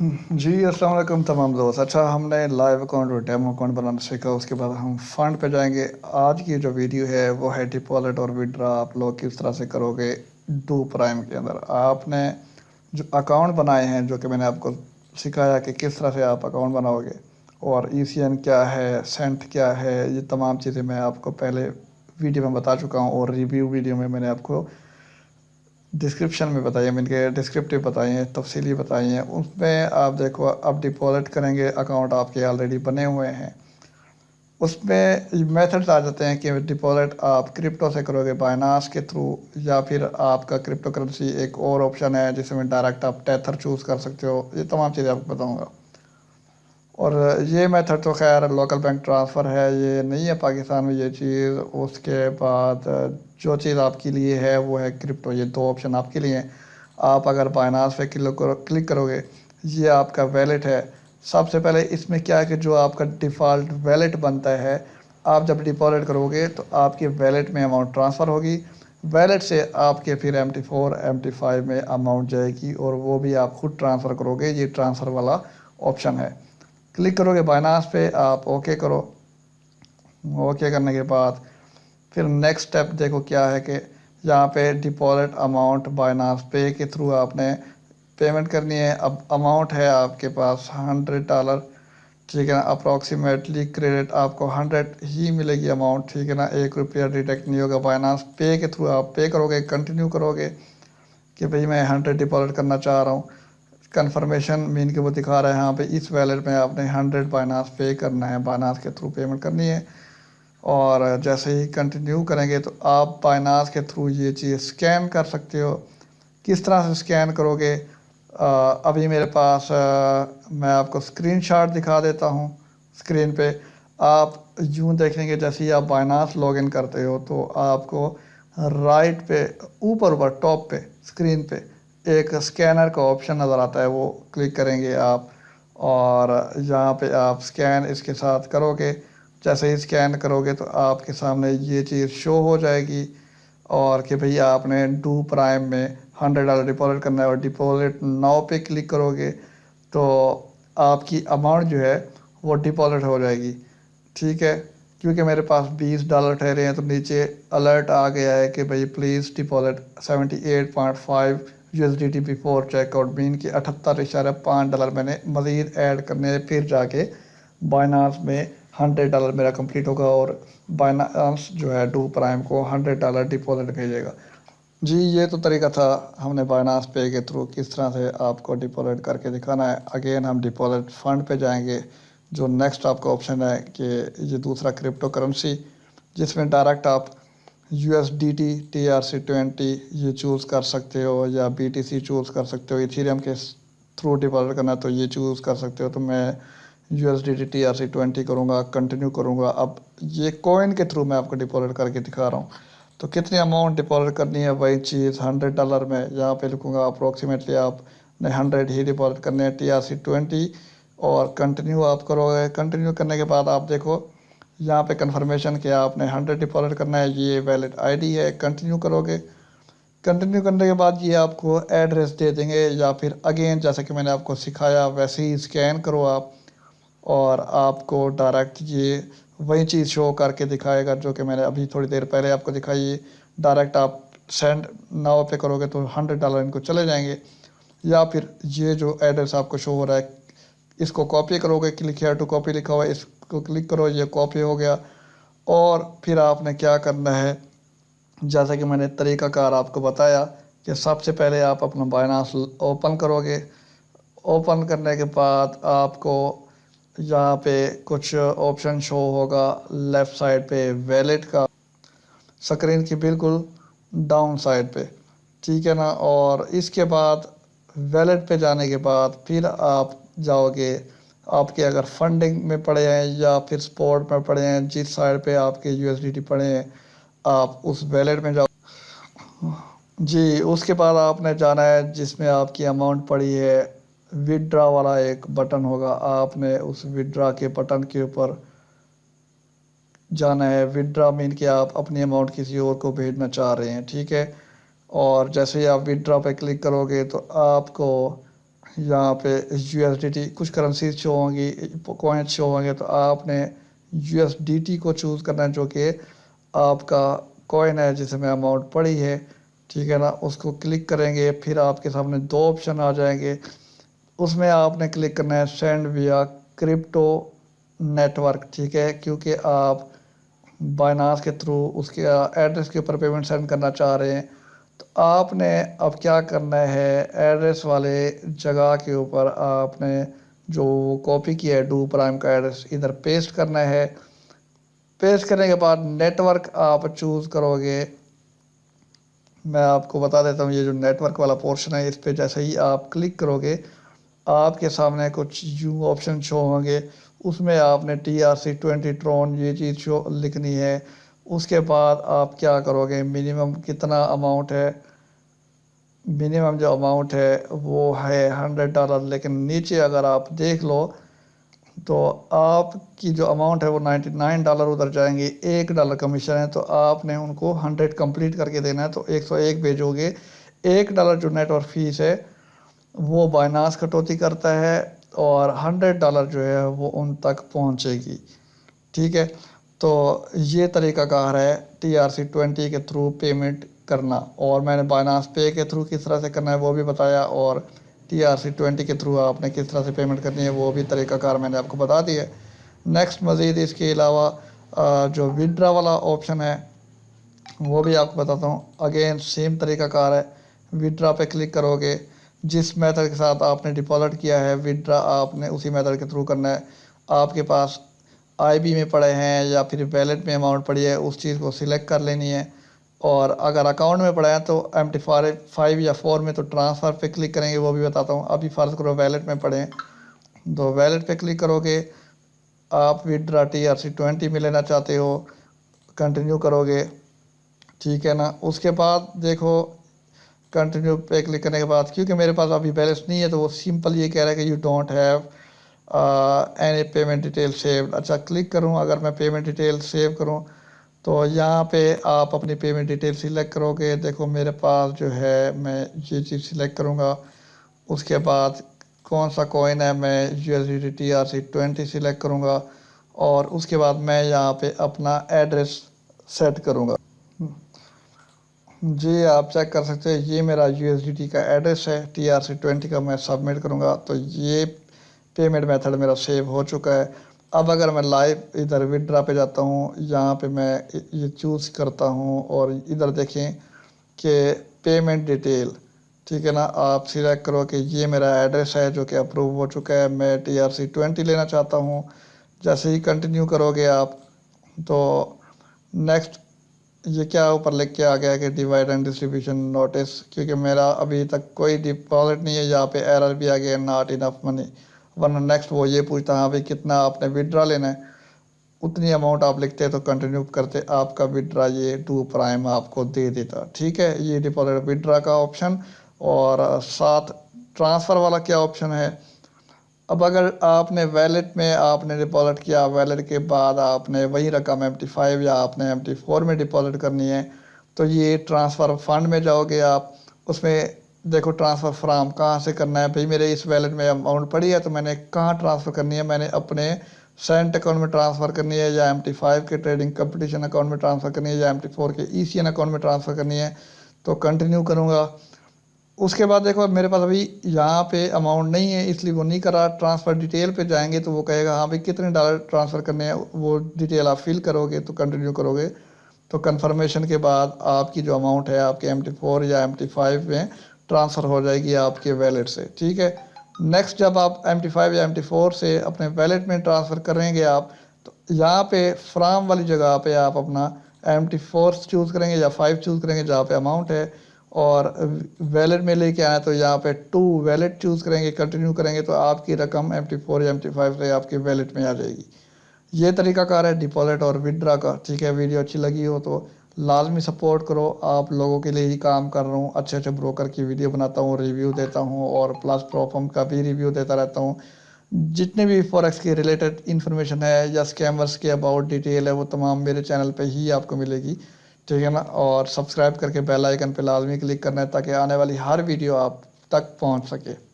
जी, अस्सलाम वालेकुम तमाम दोस्त। अच्छा, हमने लाइव अकाउंट और डेमो अकाउंट बनाना सीखा, उसके बाद हम फ़ंड पे जाएँगे। आज की जो वीडियो है वो है डिपॉज़िट और विथड्रॉ आप लोग किस तरह से करोगे डू प्राइम के अंदर। आपने जो अकाउंट बनाए हैं, जो कि मैंने आपको सिखाया कि किस तरह से आप अकाउंट बनाओगे, और ईसीएन क्या है, सेंट क्या है, ये तमाम चीज़ें मैं आपको पहले वीडियो में बता चुका हूँ, और रिव्यू वीडियो में मैंने आपको डिस्क्रिप्शन में बताइए, मैंने डिस्क्रिप्टिव बताई हैं, तफसीली बताई हैं। उसमें आप देखो, अब डिपॉजिट करेंगे, अकाउंट आपके ऑलरेडी बने हुए हैं। उसमें मेथड्स आ जाते हैं कि डिपॉजिट आप क्रिप्टो से करोगे बाइनास के थ्रू, या फिर आपका क्रिप्टो करेंसी एक और ऑप्शन है जिसमें डायरेक्ट आप टेथर चूज़ कर सकते हो। ये तमाम चीज़ें आपको बताऊँगा। और ये मेथड तो खैर लोकल बैंक ट्रांसफ़र है, ये नहीं है पाकिस्तान में ये चीज़। उसके बाद जो चीज़ आपके लिए है वो है क्रिप्टो। ये दो ऑप्शन आपके लिए हैं। आप अगर बाइनास पे क्लिक करोगे, ये आपका वैलेट है। सबसे पहले इसमें क्या है कि जो आपका डिफ़ॉल्ट वैलेट बनता है, आप जब डिपॉजिट करोगे तो आपके वैलेट में अमाउंट ट्रांसफ़र होगी। वैलेट से आपके फिर MT4 MT5 में अमाउंट जाएगी, और वो भी आप खुद ट्रांसफ़र करोगे। ये ट्रांसफ़र वाला ऑप्शन है। क्लिक करोगे बाइनास पे, आप ओके करो। ओके करने के बाद फिर नेक्स्ट स्टेप देखो क्या है कि यहाँ पे डिपॉजिट अमाउंट बाइनास पे के थ्रू आपने पेमेंट करनी है। अब अमाउंट है आपके पास $100, ठीक है ना। अप्रॉक्सीमेटली क्रेडिट आपको 100 ही मिलेगी अमाउंट, ठीक है ना। ₹1 डिडक्ट नहीं होगा। बाइनास पे के थ्रू आप पे करोगे, कंटिन्यू करोगे कि भाई मैं 100 डिपॉजिट करना चाह रहा हूँ। कन्फर्मेशन मीन के वो दिखा रहा है यहाँ पे इस वैलेट में आपने 100 बाइनास पे करना है, बाइनास के थ्रू पेमेंट करनी है। और जैसे ही कंटिन्यू करेंगे तो आप बाइनास के थ्रू ये चीज़ स्कैन कर सकते हो। किस तरह से स्कैन करोगे, अभी मेरे पास मैं आपको स्क्रीनशॉट दिखा देता हूँ। स्क्रीन पे आप यूँ देखेंगे, जैसे ही आप बाइनास लॉगिन करते हो तो आपको राइट पे ऊपर ऊपर टॉप पे स्क्रीन पे एक स्कैनर का ऑप्शन नज़र आता है, वो क्लिक करेंगे आप। और यहाँ पे आप स्कैन इसके साथ करोगे। जैसे ही स्कैन करोगे तो आपके सामने ये चीज़ शो हो जाएगी, और कि भैया आपने डू प्राइम में $100 डिपॉजिट करना है, और डिपॉजिट नाउ पे क्लिक करोगे तो आपकी अमाउंट जो है वो डिपॉजिट हो जाएगी, ठीक है। क्योंकि मेरे पास $20 ठहरे हैं तो नीचे अलर्ट आ गया है कि भाई please deposit 78.5 USDT before checkout, mean कि $78.5 मैंने मज़ीद ऐड करने हैं, फिर जाके बाइनास में $100 मेरा कंप्लीट होगा, और बाइनास जो है डू प्राइम को $100 डिपॉजिट भेजेगा। जी, ये तो तरीका था। हमने बाइनास पे के थ्रू किस तरह से आपको डिपॉजिट करके दिखाना है। अगेन हम डिपॉजिट फ़ंड पे जाएंगे। जो नेक्स्ट आपका ऑप्शन है कि ये दूसरा क्रिप्टो करेंसी, जिसमें डायरेक्ट आप USDT TRC20 ये चूज़ कर सकते हो, या BTC चूज़ कर सकते हो। इथेरियम के थ्रू डिपॉजिट करना है तो ये चूज़ कर सकते हो। तो मैं USDT TRC20 करूँगा, कंटिन्यू करूँगा। अब ये कॉइन के थ्रू मैं आपको डिपॉजिट करके दिखा रहा हूँ। तो कितनी अमाउंट डिपॉजिट करनी है, वही चीज़ $100 में यहाँ पे लिखूँगा। अप्रोक्सीमेटली आपने 100 ही डिपॉजिट करने हैं, TRC20, और कंटिन्यू आप करोगे। कंटिन्यू करने के बाद आप देखो यहाँ पे कंफर्मेशन कि आपने 100 डिपॉजिट करना है, ये वैलिड आईडी है। कंटिन्यू करोगे। कंटिन्यू करने के बाद ये आपको एड्रेस दे देंगे, या फिर अगेन जैसे कि मैंने आपको सिखाया वैसे ही स्कैन करो आप, और आपको डायरेक्ट ये वही चीज़ शो करके दिखाएगा जो कि मैंने अभी थोड़ी देर पहले आपको दिखाई। डायरेक्ट आप सेंड नाउ पे करोगे तो $100 इनको चले जाएंगे। या फिर ये जो एड्रेस आपको शो हो रहा है, इसको कॉपी करोगे, क्लिक हियर टू कॉपी लिखा हुआ है, इसको क्लिक करो, ये कॉपी हो गया। और फिर आपने क्या करना है, जैसा कि मैंने तरीक़ाकार आपको बताया कि सबसे पहले आप अपना बाइनास ओपन करोगे। ओपन करने के बाद आपको यहाँ पे कुछ ऑप्शन शो होगा लेफ़्ट साइड पे वैलेट का, स्क्रीन की बिल्कुल डाउन साइड पे, ठीक है ना। और इसके बाद वैलेट पे जाने के बाद फिर आप जाओगे, आपके अगर फंडिंग में पड़े हैं या फिर स्पॉट में पड़े हैं, जिस साइड पे आपके USDT पड़े हैं, आप उस वैलेट में जाओ। जी, उसके बाद आपने जाना है जिसमें आपकी अमाउंट पड़ी है, विदड्रॉ वाला एक बटन होगा, आपने उस विदड्रॉ के बटन के ऊपर जाना है। विदड्रॉ मीन कि आप अपनी अमाउंट किसी और को भेजना चाह रहे हैं, ठीक है। और जैसे ही आप विदड्रॉ पे क्लिक करोगे तो आपको यहाँ पे USDT कुछ करेंसी शो होंगी, कॉइन शो होंगे, तो आपने USDT को चूज़ करना है जो कि आपका कॉइन है जिसमें अमाउंट पड़ी है, ठीक है ना। उसको क्लिक करेंगे, फिर आपके सामने दो ऑप्शन आ जाएंगे, उसमें आपने क्लिक करना है सेंड विया क्रिप्टो नेटवर्क, ठीक है, क्योंकि आप बाइनांस के थ्रू उसके एड्रेस के ऊपर पेमेंट सेंड करना चाह रहे हैं। तो आपने अब क्या करना है, एड्रेस वाले जगह के ऊपर आपने जो कॉपी किया है डू प्राइम का एड्रेस इधर पेस्ट करना है। पेस्ट करने के बाद नेटवर्क आप चूज़ करोगे। मैं आपको बता देता हूँ, ये जो नेटवर्क वाला पोर्शन है इस पर जैसे ही आप क्लिक करोगे आपके सामने कुछ यू ऑप्शन शो होंगे, उसमें आपने TRC20 ट्रॉन ये चीज़ शो लिखनी है। उसके बाद आप क्या करोगे, मिनिमम कितना अमाउंट है, मिनिमम जो अमाउंट है वो है $100, लेकिन नीचे अगर आप देख लो तो आपकी जो अमाउंट है वो $99 उधर जाएंगे, $1 कमीशन है, तो आपने उनको 100 कंप्लीट करके देना है, तो 101 भेजोगे। $1 जो नेटवर्क फीस है वो बाइनांस कटौती करता है और $100 जो है वो उन तक पहुंचेगी, ठीक है। तो ये तरीक़ाकार है TRC20 के थ्रू पेमेंट करना, और मैंने बाइनांस पे के थ्रू किस तरह से करना है वो भी बताया, और TRC20 के थ्रू आपने किस तरह से पेमेंट करनी है वो भी तरीक़ाकार मैंने आपको बता दिया है। नेक्स्ट मज़ीद इसके अलावा जो विड्रा वाला ऑप्शन है वो भी आपको बताता हूँ। अगेन सेम तरीक़ाकार है, विड्रा पे क्लिक करोगे, जिस मेथड के साथ आपने डिपॉजिट किया है विड्रा आपने उसी मेथड के थ्रू करना है। आपके पास IB में पड़े हैं या फिर वैलेट में अमाउंट पड़ी है उस चीज़ को सिलेक्ट कर लेनी है, और अगर अकाउंट में पड़ा है तो MT5 या 4 में तो ट्रांसफ़र पे क्लिक करेंगे वो भी बताता हूँ। अभी फ़र्ज़ करो वैलेट में पड़े हैं तो वैलेट पे क्लिक करोगे, आप विड्रा TRC20 में लेना चाहते हो, कंटिन्यू करोगे, ठीक है ना। उसके बाद देखो कंटिन्यू पे क्लिक करने के बाद क्योंकि मेरे पास अभी बैलेंस नहीं है तो वो सिंपल ये कह रहा है कि you don't have any payment detail save. अच्छा क्लिक करूँ, अगर मैं पेमेंट डिटेल सेव करूँ तो यहाँ पे आप अपनी पेमेंट डिटेल सिलेक्ट करोगे। देखो मेरे पास जो है मैं ये चीज़ सिलेक्ट करूँगा, उसके बाद कौन सा कॉइन है मैं USDT TRC20 सिलेक्ट करूँगा, और उसके बाद मैं यहाँ पे अपना एड्रेस सेट करूँगा। जी आप चेक कर सकते हैं, ये मेरा USDT का एड्रेस है, TRC20 का मैं सबमिट करूँगा तो ये पेमेंट मेथड मेरा सेव हो चुका है। अब अगर मैं लाइव इधर विड्रा पे जाता हूँ, यहाँ पे मैं ये चूज़ करता हूँ और इधर देखें कि पेमेंट डिटेल, ठीक है ना, आप सिलेक्ट करो कि ये मेरा एड्रेस है जो कि अप्रूव हो चुका है, मैं TRC20 लेना चाहता हूँ। जैसे ही कंटिन्यू करोगे आप तो नेक्स्ट ये क्या ऊपर लिख के आ गया कि डिवाइड एंड डिस्ट्रीब्यूशन नोटिस, क्योंकि मेरा अभी तक कोई डिपॉजिट नहीं है, यहाँ पे एरर भी आ गया नॉट इनफ मनी, वरना नेक्स्ट वो ये पूछता हाँ भाई कितना आपने विड्रा लेना है, उतनी अमाउंट आप लिखते तो कंटिन्यू करते, आपका विड्रा ये डू प्राइम आपको दे देता, ठीक है। ये डिपॉजिट विड्रा का ऑप्शन, और साथ ट्रांसफ़र वाला क्या ऑप्शन है। अब अगर आपने वैलेट में आपने डिपॉजिट किया, वैलेट के बाद आपने वही रकम MT5 या आपने MT4 में डिपॉजिट करनी है, तो ये ट्रांसफ़र फंड में जाओगे आप, उसमें देखो ट्रांसफ़र फ्राम कहाँ से करना है, भाई मेरे इस वैलेट में अमाउंट पड़ी है तो मैंने कहाँ ट्रांसफ़र करनी है, मैंने अपने सेंट अकाउंट में ट्रांसफ़र करनी है या MT5 के ट्रेडिंग कंपटीशन अकाउंट में ट्रांसफ़र करनी है या MT4 के ECN अकाउंट में ट्रांसफ़र करनी है, तो कंटिन्यू करूँगा। उसके बाद देखो मेरे पास अभी यहाँ पे अमाउंट नहीं है इसलिए वो नहीं कर रहा। ट्रांसफ़र डिटेल पे जाएंगे तो वो कहेगा हाँ भाई कितने डॉलर ट्रांसफ़र करने हैं, वो डिटेल आप फिल करोगे तो कंटिन्यू करोगे, तो कंफर्मेशन के बाद आपकी जो अमाउंट है आपके MT4 या MT5 में ट्रांसफ़र हो जाएगी आपके वैलेट से, ठीक है। नेक्स्ट जब आप MT5 या MT4 से अपने वैलेट में ट्रांसफ़र करेंगे आप, तो यहाँ पे फ्राम वाली जगह पे आप अपना MT4 चूज़ करेंगे या 5 चूज़ करेंगे जहाँ पे अमाउंट है, और वैलेट में लेके आए तो यहाँ पे टू वैलेट चूज़ करेंगे, कंटिन्यू करेंगे तो आपकी रकम MT4 या MT5 से आपके वैलेट में आ जाएगी। ये तरीकाकार है डिपॉजिट और विड्रा का, ठीक है। वीडियो अच्छी लगी हो तो लाजमी सपोर्ट करो, आप लोगों के लिए ही काम कर रहा हूँ, अच्छे अच्छे ब्रोकर की वीडियो बनाता हूँ, रिव्यू देता हूँ, और प्लस प्रॉफम का भी रिव्यू देता रहता हूँ। जितने भी फॉरेक्स के रिलेटेड इन्फॉर्मेशन है या स्कैमर्स के अबाउट डिटेल है वो तमाम मेरे चैनल पे ही आपको मिलेगी, ठीक है ना। और सब्सक्राइब करके बेल आइकन पे लाजमी क्लिक करना है ताकि आने वाली हर वीडियो आप तक पहुंच सके।